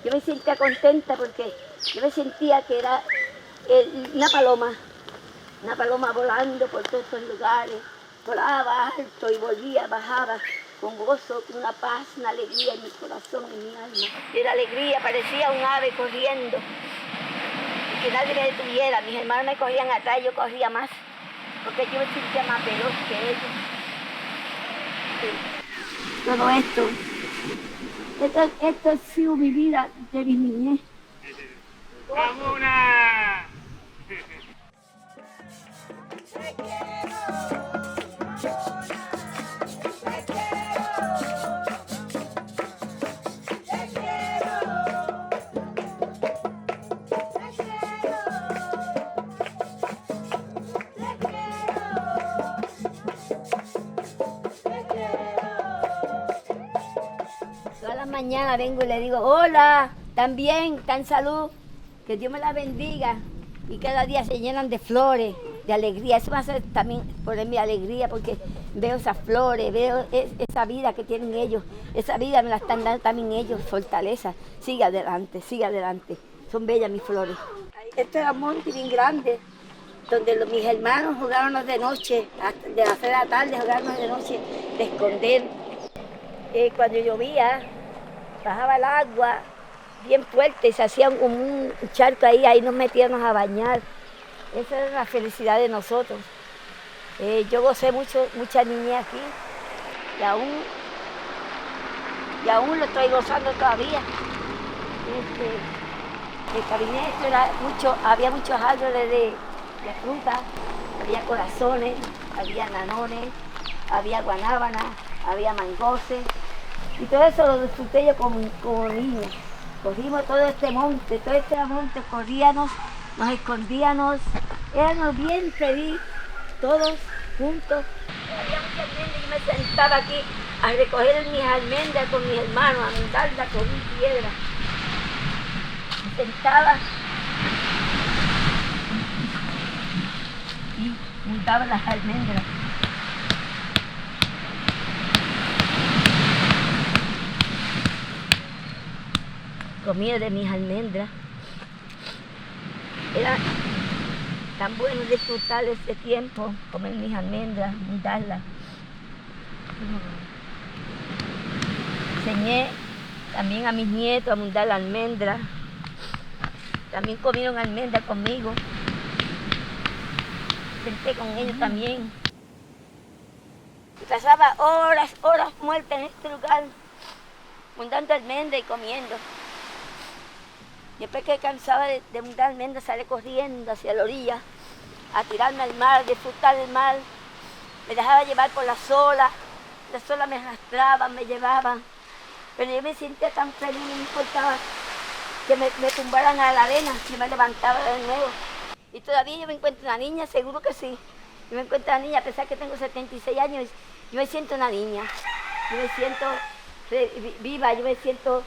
Yo me sentía contenta porque yo me sentía que era una paloma volando por todos estos lugares. Volaba alto y volvía, bajaba con gozo, con una paz, una alegría en mi corazón, en mi alma. Era alegría, parecía un ave corriendo. Y que nadie me detuviera. Mis hermanos me cogían atrás, yo corría más, porque yo me sentía más veloz que ellos. Sí. Todo esto ha sido mi vida de mi niñez. ¡Ramona! Te quiero. Todas las mañanas vengo y le digo, hola, ¿están bien? ¿Están en salud? Que Dios me la bendiga. Y cada día se llenan de flores, de alegría. Eso me hace también poner mi alegría porque veo esas flores, veo esa vida que tienen ellos. Esa vida me la están dando también ellos, fortaleza. Sigue adelante, sigue adelante. Son bellas mis flores. Este era un monte bien grande, donde mis hermanos jugábamos de noche, hasta de las 3 de la tarde jugábamos de noche, de esconder. Cuando llovía, bajaba el agua bien fuerte, se hacía un charco ahí nos metíamos a bañar. Esa era la felicidad de nosotros. Yo gocé mucha niñez aquí y aún lo estoy gozando todavía. El cabineto había muchos árboles de fruta, había corazones, había nanones, había guanábanas, había mangoses. Y todo eso lo disfruté yo como niña. Cogimos todo este monte, corríamos, nos escondíamos, éramos bien felices, todos juntos. Había mucha almendra y yo me sentaba aquí a recoger mis almendras con mis hermanos, a montarlas con mi piedra. Me sentaba y montaba las almendras. Comía de mis almendras. Era tan bueno disfrutar ese tiempo, comer mis almendras, montarlas. Enseñé también a mis nietos a montar la almendra. También comieron almendras conmigo. Senté con ellos también. Y pasaba horas muertas en este lugar, montando almendras y comiendo. Después que cansaba de montar almendras, salí corriendo hacia la orilla, a tirarme al mar, disfrutar del mar. Me dejaba llevar por las olas me arrastraban, me llevaban. Pero yo me sentía tan feliz, no me importaba que me tumbaran a la arena, yo me levantaba de nuevo. Y todavía yo me encuentro una niña, seguro que sí. Yo me encuentro una niña, a pesar que tengo 76 años, yo me siento una niña. Yo me siento viva, yo me siento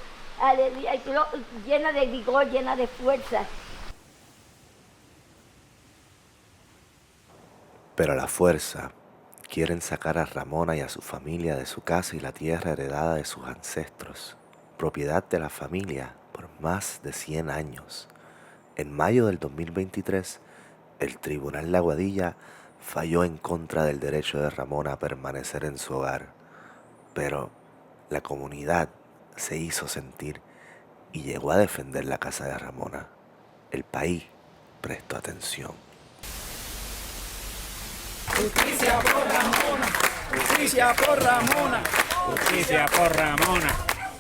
llena de vigor, llena de fuerza. Pero a la fuerza quieren sacar a Ramona y a su familia de su casa y la tierra heredada de sus ancestros, propiedad de la familia por más de 100 años. En mayo del 2023, el Tribunal de Aguadilla falló en contra del derecho de Ramona a permanecer en su hogar, pero la comunidad se hizo sentir y llegó a defender la casa de Ramona. El país prestó atención. Justicia por Ramona, justicia por Ramona, justicia por Ramona.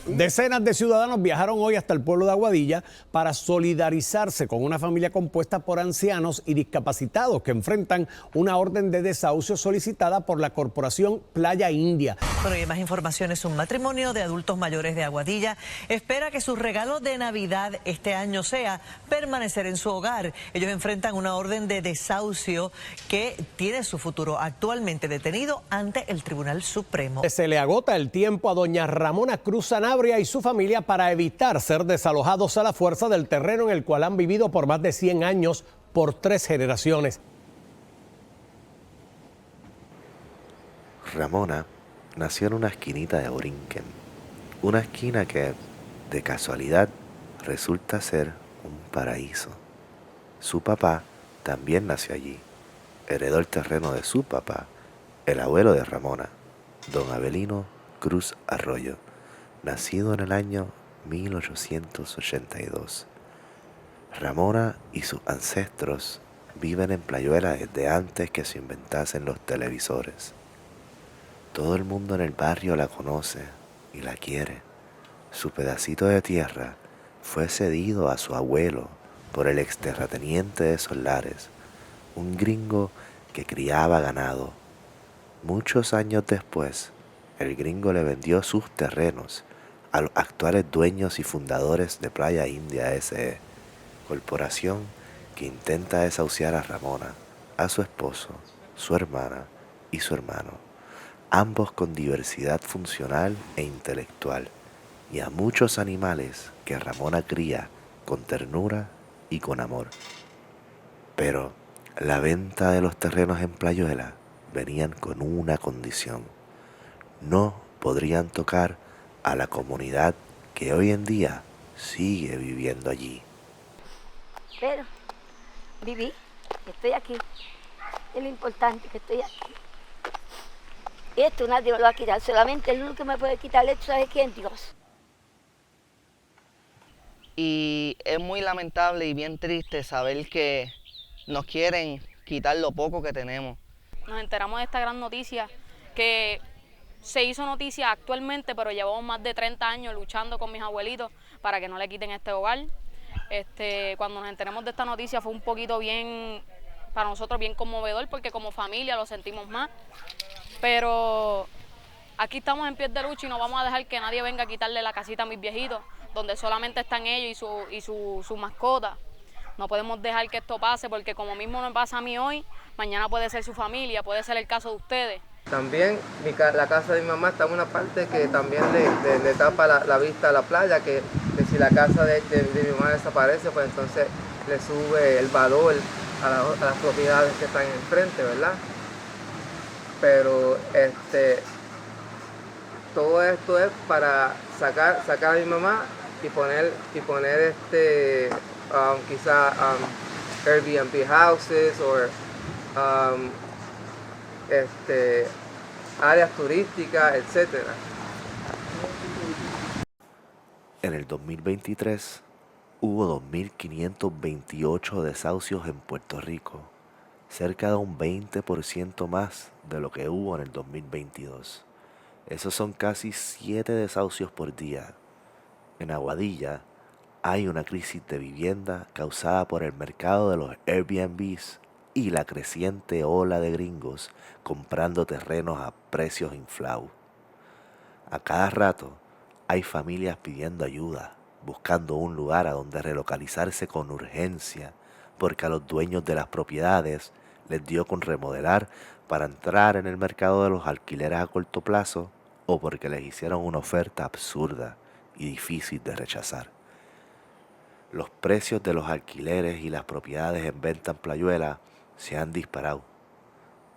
Decenas de ciudadanos viajaron hoy hasta el pueblo de Aguadilla para solidarizarse con una familia compuesta por ancianos y discapacitados que enfrentan una orden de desahucio solicitada por la corporación Playa India. Bueno, y hay más informaciones. Un matrimonio de adultos mayores de Aguadilla espera que su regalo de Navidad este año sea permanecer en su hogar. Ellos enfrentan una orden de desahucio que tiene su futuro actualmente detenido ante el Tribunal Supremo. Se le agota el tiempo a doña Ramona Cruz Sanabria y su familia para evitar ser desalojados a la fuerza del terreno en el cual han vivido por más de 100 años por 3 generaciones. Ramona nació en una esquinita de Borinquen, una esquina que, de casualidad, resulta ser un paraíso. Su papá también nació allí. Heredó el terreno de su papá, el abuelo de Ramona, don Avelino Cruz Arroyo, nacido en el año 1882. Ramona y sus ancestros viven en Playuela desde antes que se inventasen los televisores. Todo el mundo en el barrio la conoce y la quiere. Su pedacito de tierra fue cedido a su abuelo por el exterrateniente de Solares, un gringo que criaba ganado. Muchos años después, el gringo le vendió sus terrenos a los actuales dueños y fundadores de Playa India S.E., corporación que intenta desahuciar a Ramona, a su esposo, su hermana y su hermano, ambos con diversidad funcional e intelectual, y a muchos animales que Ramona cría con ternura y con amor. Pero la venta de los terrenos en Playuela venían con una condición: no podrían tocar a la comunidad que hoy en día sigue viviendo allí. Pero viví, estoy aquí. Es lo importante, que estoy aquí. Y esto nadie me lo va a quitar, solamente el único que me puede quitar esto, ¿sabe quién? Dios. Y es muy lamentable y bien triste saber que nos quieren quitar lo poco que tenemos. Nos enteramos de esta gran noticia, que se hizo noticia actualmente, pero llevamos más de 30 años luchando con mis abuelitos para que no le quiten este hogar. Cuando nos enteramos de esta noticia fue un poquito bien, para nosotros bien conmovedor, porque como familia lo sentimos más. Pero aquí estamos en pie de lucha y no vamos a dejar que nadie venga a quitarle la casita a mis viejitos, donde solamente están ellos y su mascota. No podemos dejar que esto pase, porque como mismo me pasa a mí hoy, mañana puede ser su familia, puede ser el caso de ustedes. También la casa de mi mamá está en una parte que también le tapa la vista a la playa, que si la casa de mi mamá desaparece, pues entonces le sube el valor a las propiedades que están enfrente, ¿verdad? Pero todo esto es para sacar a mi mamá y poner quizá Airbnb houses o áreas turísticas, etcétera. En el 2023 hubo 2.528 desahucios en Puerto Rico, cerca de un 20% más de lo que hubo en el 2022. Esos son casi 7 desahucios por día. En Aguadilla hay una crisis de vivienda causada por el mercado de los Airbnbs y la creciente ola de gringos comprando terrenos a precios inflados. A cada rato hay familias pidiendo ayuda, buscando un lugar a donde relocalizarse con urgencia, porque a los dueños de las propiedades les dio con remodelar para entrar en el mercado de los alquileres a corto plazo, o porque les hicieron una oferta absurda y difícil de rechazar. Los precios de los alquileres y las propiedades en venta en Playuela se han disparado.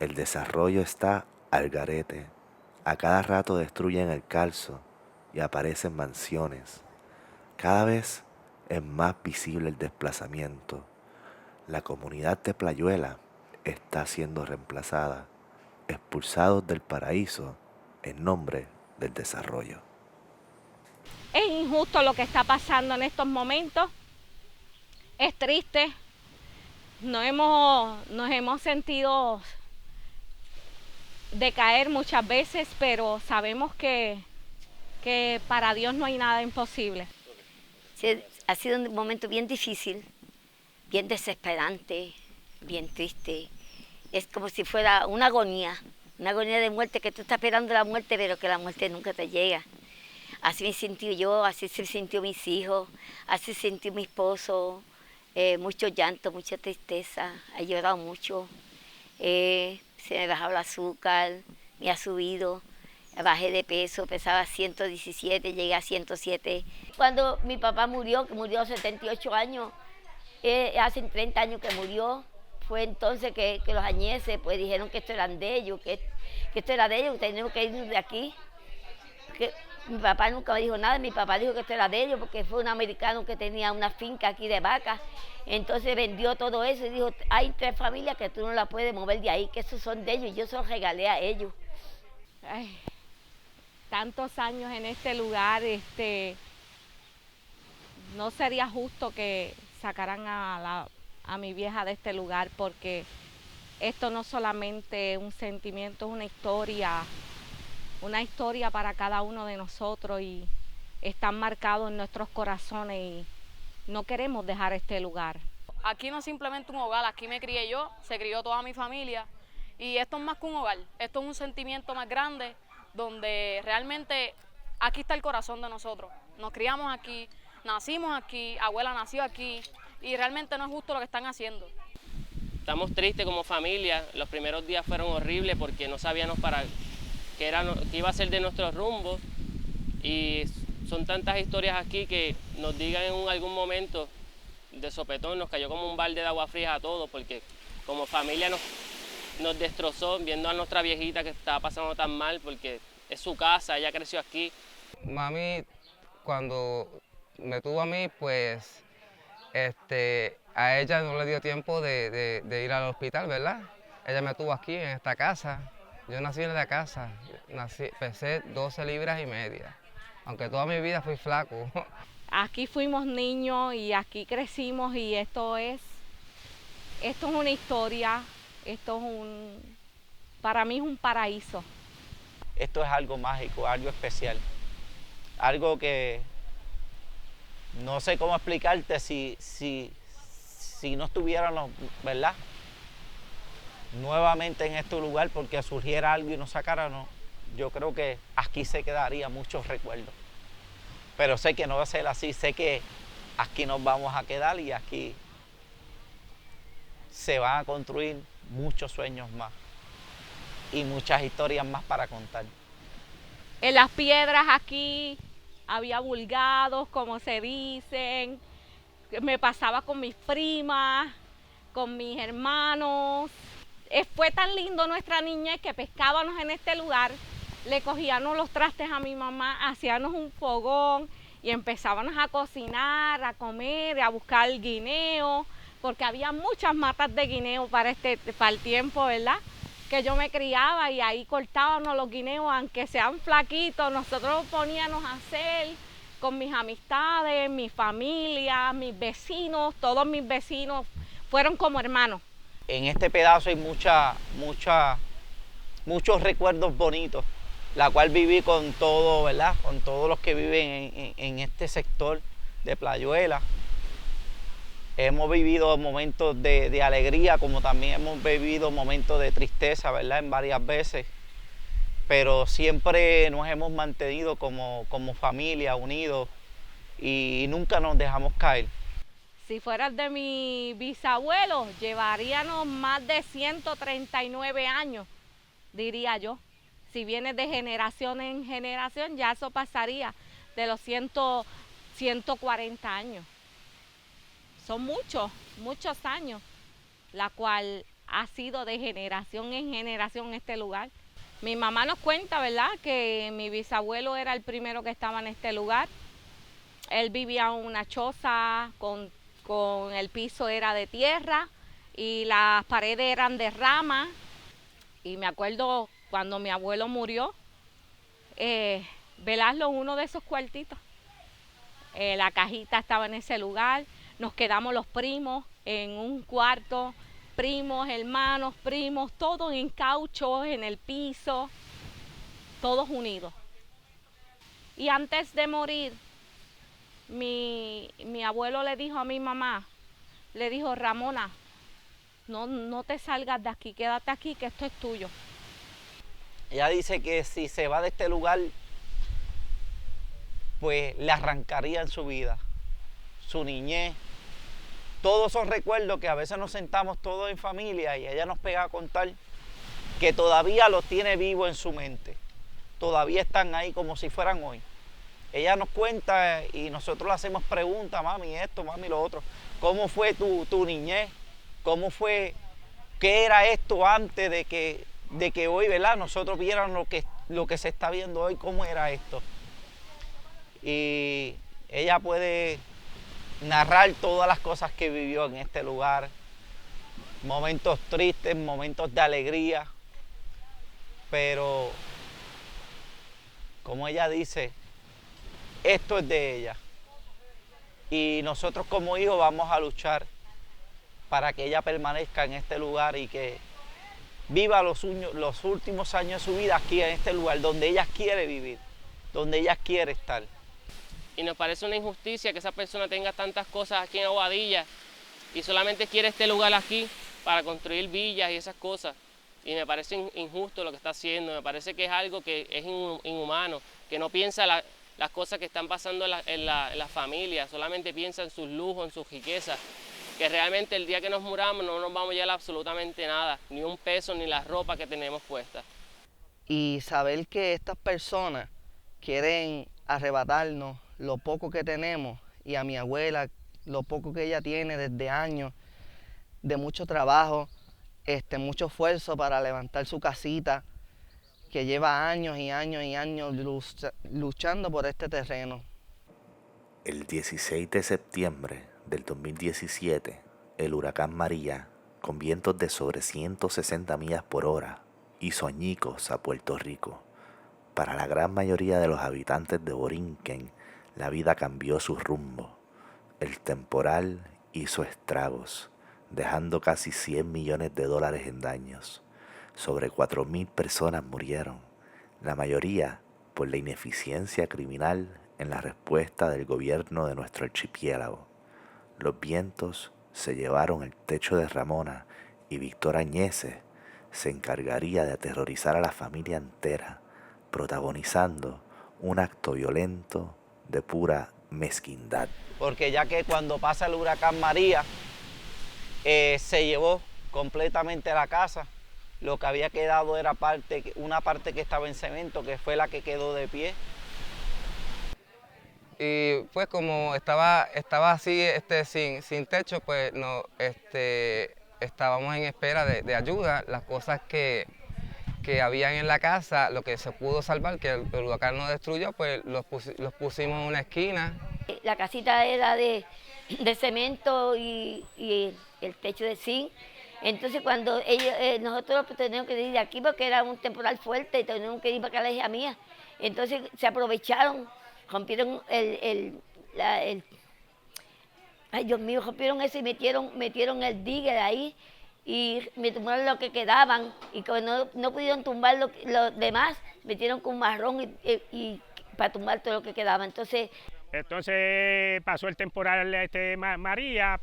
El desarrollo está al garete. A cada rato destruyen el calzo y aparecen mansiones. Cada vez es más visible el desplazamiento. La comunidad de Playuela está siendo reemplazada, expulsados del paraíso en nombre del desarrollo. Es injusto lo que está pasando en estos momentos. Es triste. Nos hemos sentido decaer muchas veces, pero sabemos que para Dios no hay nada imposible. Sí, ha sido un momento bien difícil, bien desesperante, bien triste. Es como si fuera una agonía de muerte, que tú estás esperando la muerte, pero que la muerte nunca te llega. Así me sentí yo, así se sintió mis hijos, así se sintió mi esposo. Mucho llanto, mucha tristeza, he llorado mucho, se me bajó el azúcar, me ha subido, bajé de peso, pesaba 117, llegué a 107. Cuando mi papá murió, que murió a 78 años, hace 30 años que murió, fue entonces que los añeses pues dijeron que esto eran de ellos, que esto era de ellos, que teníamos que ir de aquí. Mi papá nunca me dijo nada, mi papá dijo que esto era de ellos porque fue un americano que tenía una finca aquí de vacas. Entonces vendió todo eso y dijo, hay 3 familias que tú no las puedes mover de ahí, que esos son de ellos y yo se los regalé a ellos. Ay, tantos años en este lugar, no sería justo que sacaran a mi vieja de este lugar porque esto no solamente es un sentimiento, es una historia para cada uno de nosotros y están marcados en nuestros corazones y no queremos dejar este lugar. Aquí no es simplemente un hogar, aquí me crié yo, se crió toda mi familia y esto es más que un hogar, esto es un sentimiento más grande donde realmente aquí está el corazón de nosotros. Nos criamos aquí, nacimos aquí, abuela nació aquí y realmente no es justo lo que están haciendo. Estamos tristes como familia, los primeros días fueron horribles porque no sabíamos qué iba a ser de nuestros rumbos y son tantas historias aquí que nos digan en algún momento de sopetón, nos cayó como un balde de agua fría a todos porque como familia nos destrozó viendo a nuestra viejita que estaba pasando tan mal porque es su casa, ella creció aquí. Mami, cuando me tuvo a mí, pues a ella no le dio tiempo de ir al hospital, ¿verdad? Ella me tuvo aquí en esta casa. Yo nací en la casa, pesé 12 libras y media, aunque toda mi vida fui flaco. Aquí fuimos niños y aquí crecimos y esto es una historia, para mí es un paraíso. Esto es algo mágico, algo especial, algo que no sé cómo explicarte si no estuviéramos, ¿verdad?, nuevamente en este lugar porque surgiera algo y nos sacara, no. Yo creo que aquí se quedaría muchos recuerdos. Pero sé que no va a ser así, sé que aquí nos vamos a quedar y aquí se van a construir muchos sueños más y muchas historias más para contar. En las piedras aquí había vulgados, como se dicen, me pasaba con mis primas, con mis hermanos. Fue tan lindo nuestra niñez que pescábamos en este lugar, le cogíamos los trastes a mi mamá, hacíamos un fogón y empezábamos a cocinar, a comer, a buscar guineo, porque había muchas matas de guineo para el tiempo, ¿verdad?, que yo me criaba y ahí cortábamos los guineos, aunque sean flaquitos, nosotros poníamos a hacer con mis amistades, mi familia, mis vecinos, todos mis vecinos fueron como hermanos. En este pedazo hay muchos recuerdos bonitos, la cual viví con todo, ¿verdad?, con todos los que viven en este sector de Playuela. Hemos vivido momentos de alegría, como también hemos vivido momentos de tristeza, ¿verdad?, en varias veces. Pero siempre nos hemos mantenido como familia, unidos, y nunca nos dejamos caer. Si fueras de mi bisabuelo, llevaríamos más de 139 años, diría yo. Si vienes de generación en generación, ya eso pasaría de los 140 años. Son muchos años, la cual ha sido de generación en generación este lugar. Mi mamá nos cuenta, ¿verdad?, que mi bisabuelo era el primero que estaba en este lugar. Él vivía en una choza, con el piso era de tierra y las paredes eran de rama. Y me acuerdo cuando mi abuelo murió, velarlo en uno de esos cuartitos. La cajita estaba en ese lugar. Nos quedamos los primos en un cuarto, primos, hermanos, primos, todos en caucho, en el piso, todos unidos. Y antes de morir, mi abuelo le dijo a mi mamá, le dijo: Ramona, no te salgas de aquí, quédate aquí que esto es tuyo. Ella dice que si se va de este lugar, pues le arrancaría en su vida, su niñez, todos esos recuerdos que a veces nos sentamos todos en familia y ella nos pega a contar que todavía los tiene vivos en su mente, todavía están ahí como si fueran hoy. Ella nos cuenta y nosotros le hacemos preguntas: mami esto, mami lo otro, ¿cómo fue tu niñez? ¿Cómo fue? ¿Qué era esto antes de que hoy, ¿verdad?, nosotros viéramos lo que se está viendo hoy? ¿Cómo era esto? y ella puede narrar todas las cosas que vivió en este lugar, momentos tristes, momentos de alegría, pero como ella dice, esto es de ella. Y nosotros como hijos vamos a luchar para que ella permanezca en este lugar y que viva los últimos años de su vida aquí en este lugar, donde ella quiere vivir, donde ella quiere estar. Y nos parece una injusticia que esa persona tenga tantas cosas aquí en Aguadilla y solamente quiere este lugar aquí para construir villas y esas cosas. Y me parece injusto lo que está haciendo, me parece que es algo que es inhumano, que no piensa las cosas que están pasando en la familia, solamente piensa en sus lujos, en sus riquezas, que realmente el día que nos muramos no nos vamos a llevar absolutamente nada, ni un peso, ni la ropa que tenemos puesta. Y saber que estas personas quieren arrebatarnos lo poco que tenemos, y a mi abuela, lo poco que ella tiene desde años de mucho trabajo, mucho esfuerzo para levantar su casita, que lleva años y años y años luchando por este terreno. El 16 de septiembre del 2017, el huracán María, con vientos de sobre 160 millas por hora, hizo añicos a Puerto Rico. Para la gran mayoría de los habitantes de Borinquen, la vida cambió su rumbo. El temporal hizo estragos, dejando casi $100 millones en daños. Sobre 4.000 personas murieron, la mayoría por la ineficiencia criminal en la respuesta del gobierno de nuestro archipiélago. Los vientos se llevaron el techo de Ramona y Víctor Añeses se encargaría de aterrorizar a la familia entera, protagonizando un acto violento de pura mezquindad. Porque ya que cuando pasa el huracán María, se llevó completamente la casa. Lo que había quedado era una parte que estaba en cemento, que fue la que quedó de pie. Y pues como estaba así sin techo, pues no, estábamos en espera de ayuda. Las cosas que habían en la casa, lo que se pudo salvar, que el huracán no destruyó, pues los pusimos en una esquina. La casita era de cemento y el techo de zinc. Entonces cuando nosotros teníamos que ir de aquí porque era un temporal fuerte y teníamos que ir para acá la hija mía. Entonces se aprovecharon, rompieron ay Dios mío, rompieron eso y metieron el digger ahí y me tumbaron lo que quedaban, y como no pudieron tumbar lo demás, metieron con marrón y para tumbar todo lo que quedaba. Entonces pasó el temporal María,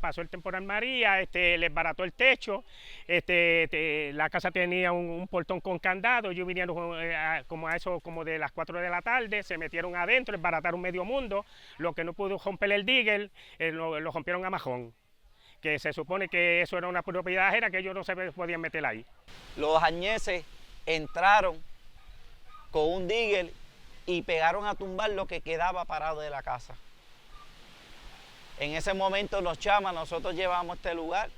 les barató el techo, la casa tenía un portón con candado, ellos vinieron como de las 4 de la tarde, se metieron adentro, les barataron medio mundo, lo que no pudo romper el digger, lo rompieron a majón, que se supone que eso era una propiedad ajena que ellos no se podían meter ahí. Los Añeses entraron con un digger y pegaron a tumbar lo que quedaba parado de la casa. En ese momento nosotros llevamos este lugar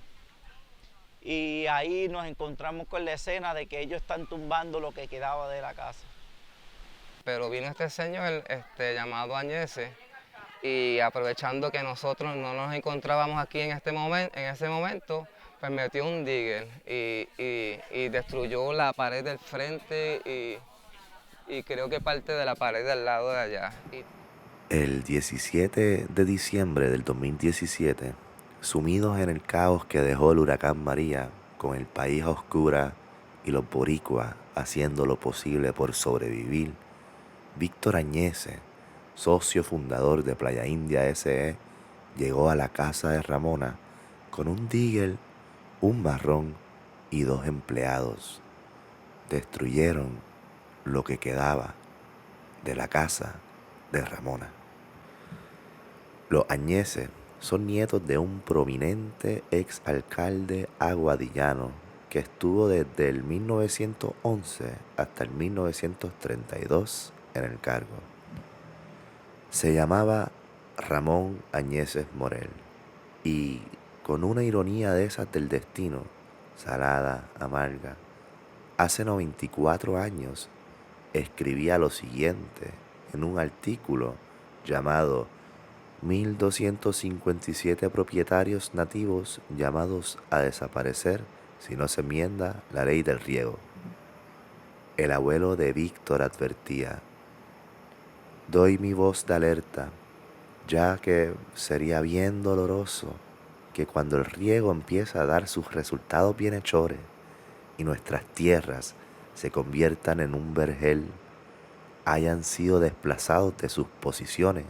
y ahí nos encontramos con la escena de que ellos están tumbando lo que quedaba de la casa. Pero vino este señor llamado Añeses y aprovechando que nosotros no nos encontrábamos aquí en ese momento, pues metió un digger y destruyó la pared del frente y creo que parte de la pared del lado de allá. El 17 de diciembre del 2017, sumidos en el caos que dejó el huracán María, con el país a oscuras y los boricuas haciendo lo posible por sobrevivir, Víctor Añeses, socio fundador de Playa India S.E., llegó a la casa de Ramona con un digger, un marrón y 2 empleados. Destruyeron lo que quedaba de la casa de Ramona. Los Añeses son nietos de un prominente ex alcalde aguadillano que estuvo desde el 1911 hasta el 1932 en el cargo. Se llamaba Ramón Añeses Morel y, con una ironía de esas del destino, salada, amarga, hace 94 años escribía lo siguiente en un artículo llamado 1.257 propietarios nativos llamados a desaparecer si no se enmienda la ley del riego. El abuelo de Víctor advertía: doy mi voz de alerta, ya que sería bien doloroso que cuando el riego empieza a dar sus resultados bienhechores y nuestras tierras se conviertan en un vergel, hayan sido desplazados de sus posiciones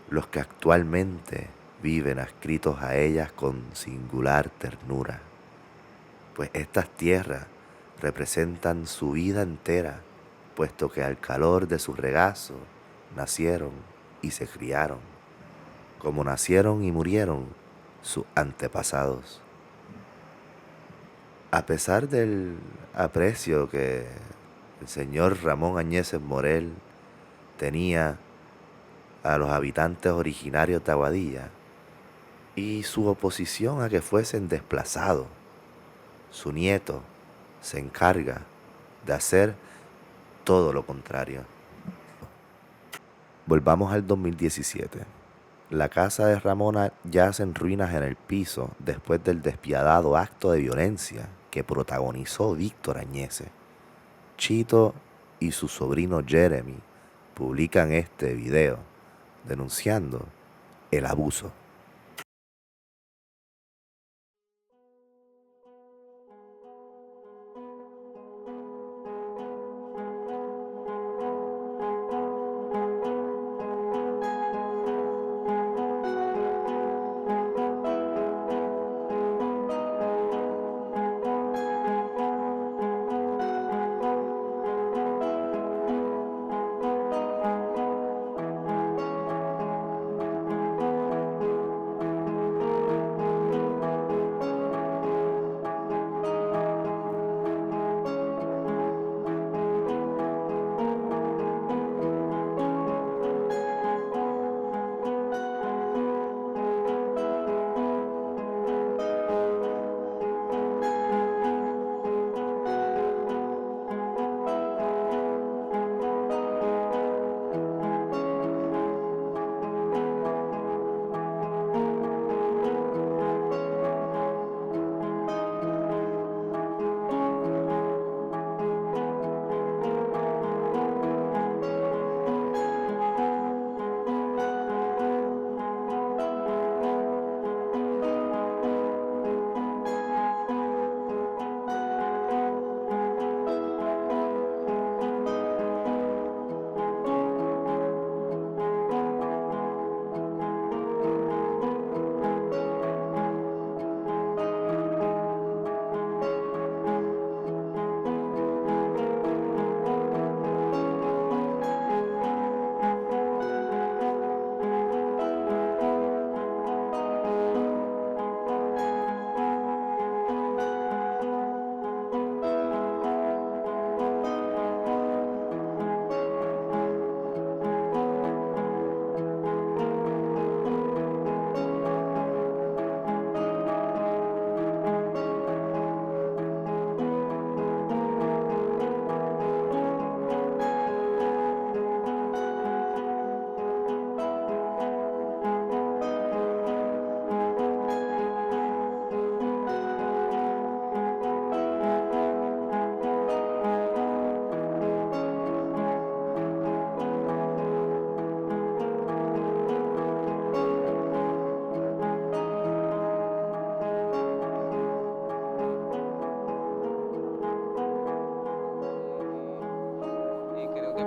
los que actualmente viven adscritos a ellas con singular ternura, pues estas tierras representan su vida entera, puesto que al calor de su regazo nacieron y se criaron, como nacieron y murieron sus antepasados. A pesar del aprecio que el señor Ramón Añeses Morel tenía a los habitantes originarios de Aguadilla y su oposición a que fuesen desplazados, su nieto se encarga de hacer todo lo contrario. Volvamos al 2017. La casa de Ramona yace en ruinas en el piso después del despiadado acto de violencia que protagonizó Víctor Añeses. Chito y su sobrino Jeremy publican este video denunciando el abuso.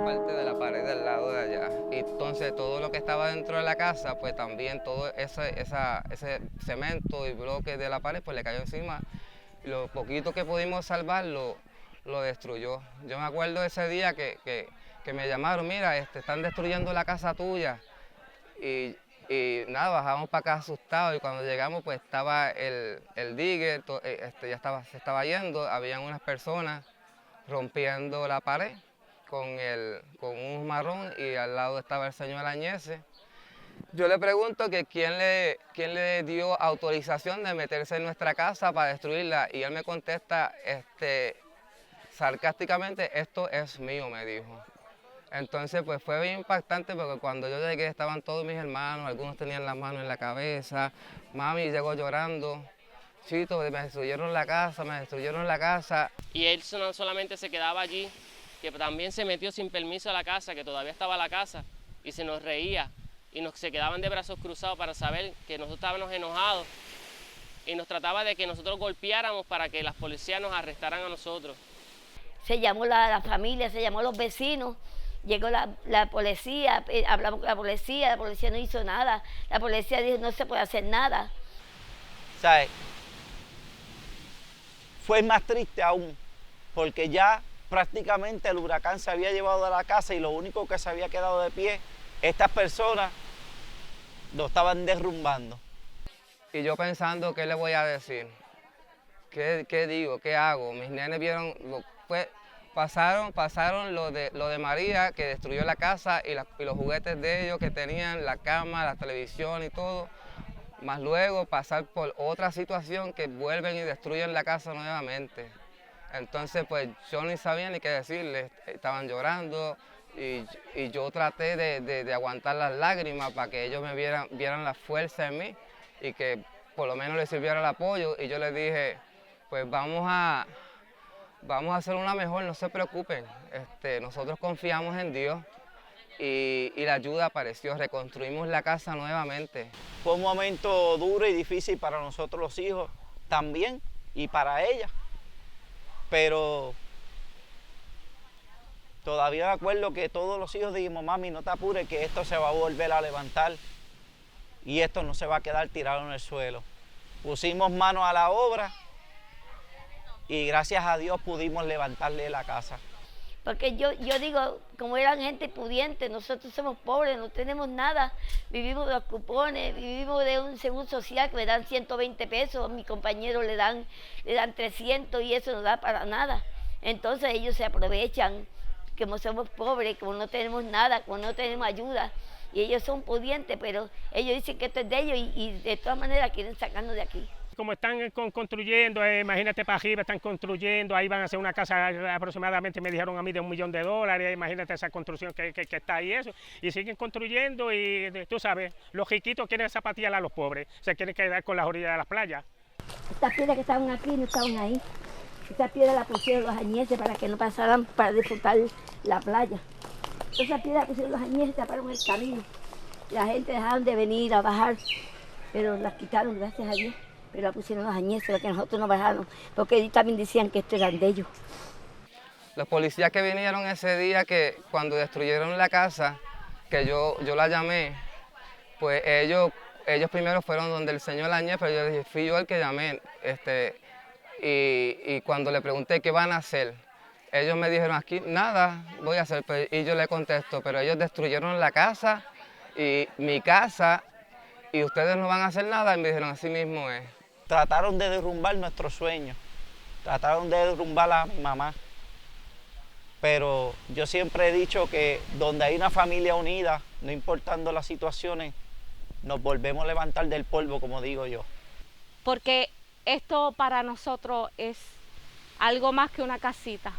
Parte de la pared del lado de allá. Y entonces todo lo que estaba dentro de la casa, pues también todo ese cemento y bloques de la pared, pues le cayó encima. Y lo poquito que pudimos salvar lo destruyó. Yo me acuerdo de ese día que me llamaron: mira, están destruyendo la casa tuya. Y nada, bajamos para acá asustados, y cuando llegamos pues estaba el digger, se estaba yendo, habían unas personas rompiendo la pared con un marrón, y al lado estaba el señor Añeses. Yo le pregunto que quién le dio autorización de meterse en nuestra casa para destruirla, y él me contesta sarcásticamente: esto es mío, me dijo. Entonces pues fue bien impactante porque cuando yo llegué estaban todos mis hermanos, algunos tenían las manos en la cabeza, mami llegó llorando, Chito, me destruyeron la casa, me destruyeron la casa. Y él no solamente se quedaba allí, que también se metió sin permiso a la casa, que todavía estaba la casa, y se nos reía, y se quedaban de brazos cruzados para saber que nosotros estábamos enojados, y nos trataba de que nosotros golpeáramos para que las policías nos arrestaran a nosotros. Se llamó la familia, se llamó los vecinos, llegó la policía, hablamos con la policía no hizo nada, la policía dijo no se puede hacer nada. ¿Sabes? Fue más triste aún, porque ya prácticamente el huracán se había llevado a la casa y lo único que se había quedado de pie, estas personas lo estaban derrumbando. Y yo pensando, ¿qué le voy a decir? ¿Qué digo? ¿Qué hago? Mis nenes vieron, pasaron lo de María, que destruyó la casa y los juguetes de ellos que tenían, la cama, la televisión y todo, más luego pasar por otra situación que vuelven y destruyen la casa nuevamente. Entonces pues yo ni sabía ni qué decirles, estaban llorando y yo traté de aguantar las lágrimas para que ellos me vieran la fuerza en mí y que por lo menos les sirviera el apoyo, y yo les dije, pues vamos a hacer una mejor, no se preocupen, nosotros confiamos en Dios y la ayuda apareció, reconstruimos la casa nuevamente. Fue un momento duro y difícil para nosotros los hijos también y para ella, pero todavía me acuerdo que todos los hijos dijimos, mami, no te apures que esto se va a volver a levantar y esto no se va a quedar tirado en el suelo. Pusimos manos a la obra y gracias a Dios pudimos levantarle la casa. Porque yo digo, como eran gente pudiente, nosotros somos pobres, no tenemos nada, vivimos de los cupones, vivimos de un seguro social que me dan 120 pesos, a mi compañero le dan 300 y eso no da para nada. Entonces ellos se aprovechan, como somos pobres, como no tenemos nada, como no tenemos ayuda, y ellos son pudientes, pero ellos dicen que esto es de ellos y de todas maneras quieren sacarnos de aquí. Como están construyendo, imagínate para arriba, están construyendo, ahí van a hacer una casa aproximadamente, me dijeron a mí, de $1 millón, imagínate esa construcción que está ahí, eso, y siguen construyendo y tú sabes, los riquitos quieren zapatear a los pobres, se quieren quedar con las orillas de las playas. Estas piedras que estaban aquí no estaban ahí, estas piedras las pusieron los añeses para que no pasaran para disfrutar la playa. Esas piedras pusieron los añeses, taparon el camino, la gente dejaron de venir a bajar, pero las quitaron, gracias a Dios. Pero la pusieron los añeses, para que nosotros no bajaron, porque ellos también decían que esto eran de ellos. Los policías que vinieron ese día, que cuando destruyeron la casa, que yo la llamé, pues ellos primero fueron donde el señor Añez, pero yo dije, fui yo el que llamé, y cuando le pregunté qué van a hacer, ellos me dijeron, aquí nada voy a hacer, y yo le contesto, pero ellos destruyeron la casa y mi casa, y ustedes no van a hacer nada, y me dijeron, así mismo es. Trataron de derrumbar nuestros sueños, trataron de derrumbar a mi mamá, pero yo siempre he dicho que donde hay una familia unida, no importando las situaciones, nos volvemos a levantar del polvo, como digo yo. Porque esto para nosotros es algo más que una casita.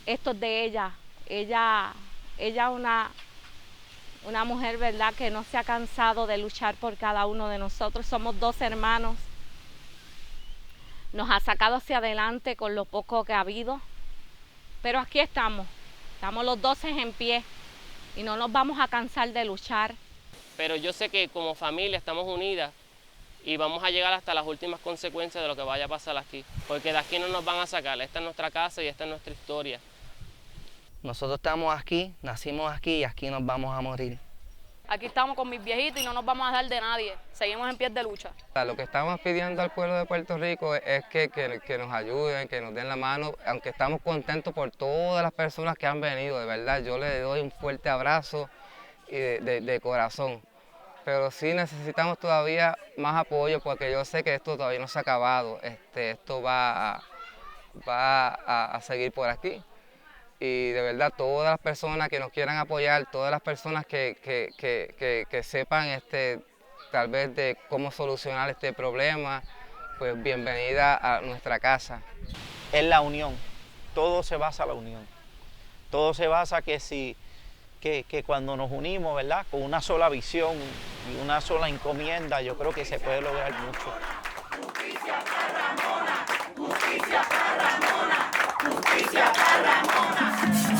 Esto es de ella. Ella es una mujer, ¿verdad?, que no se ha cansado de luchar por cada uno de nosotros. Somos 2 hermanos. Nos ha sacado hacia adelante con lo poco que ha habido. Pero aquí estamos los 12 en pie y no nos vamos a cansar de luchar. Pero yo sé que como familia estamos unidas y vamos a llegar hasta las últimas consecuencias de lo que vaya a pasar aquí. Porque de aquí no nos van a sacar. Esta es nuestra casa y esta es nuestra historia. Nosotros estamos aquí, nacimos aquí y aquí nos vamos a morir. Aquí estamos con mis viejitos y no nos vamos a dejar de nadie. Seguimos en pie de lucha. Lo que estamos pidiendo al pueblo de Puerto Rico es que nos ayuden, que nos den la mano, aunque estamos contentos por todas las personas que han venido, de verdad. Yo les doy un fuerte abrazo de corazón. Pero sí necesitamos todavía más apoyo porque yo sé que esto todavía no se ha acabado. Esto va a seguir por aquí. Y de verdad, todas las personas que nos quieran apoyar, todas las personas que sepan tal vez de cómo solucionar este problema, pues bienvenida a nuestra casa. Es la unión, todo se basa en la unión. todo se basa que cuando nos unimos, ¿verdad? Con una sola visión y una sola encomienda, yo creo que se puede lograr mucho. Justicia para Ramona, justicia para Ramona, justicia para Ramona.